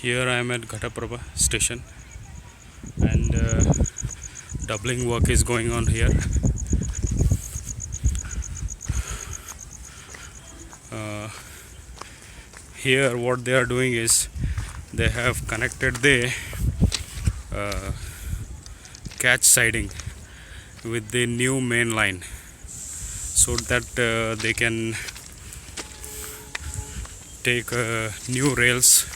Here I am at GHATAPRABHA station, and doubling work is going on here. Here what they are doing is they have connected the catch siding with the new main line so that they can take new rails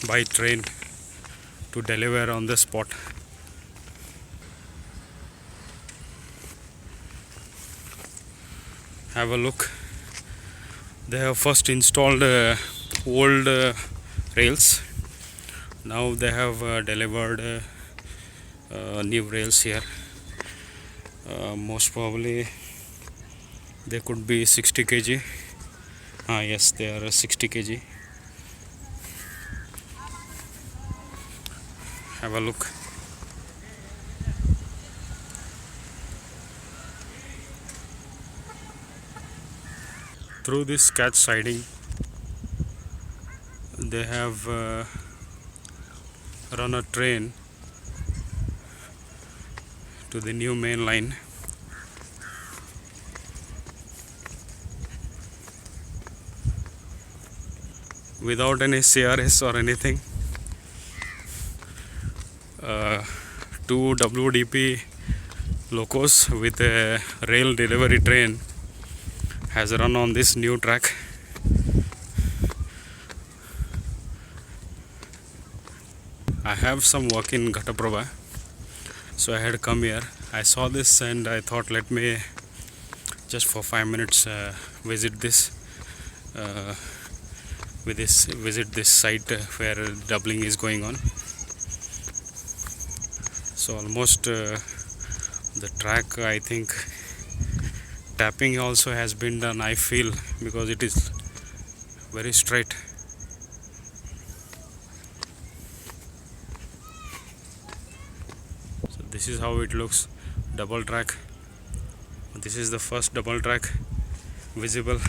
by train to deliver on the spot. Have a look. They have first installed old rails. Now they have delivered new rails here. Most probably they could be 60 kg. Yes, they are 60 kg. Have a look. Through this catch siding, they have run a train to the new main line. Without any CRS or anything. Two WDP locos with a rail delivery train has run on this new track. I have some work in GHATAPRABHA, so I had come here. I saw this and I thought, let me just for 5 minutes visit this site where doubling is going on. So almost the track, I think tapping also has been done, I feel, because it is very straight. So this is how it looks. Double track. This is the first double track visible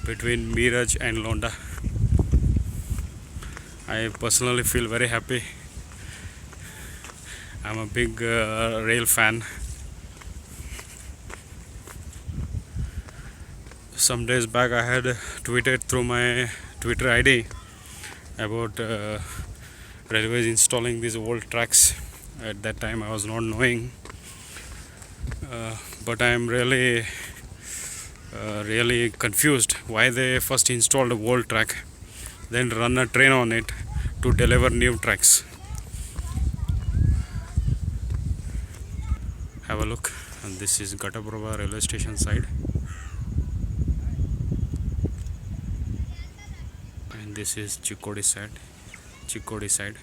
between Miraj and Londa. I personally feel very happy. I'm a big rail fan. Some days back I had tweeted through my Twitter ID about railways installing these old tracks. At that time I was not knowing, but I am really confused why they first installed a old track, then run a train on it to deliver new tracks. Have a look. And this is GHATAPRABHA railway station side, and this is Chikkodi side.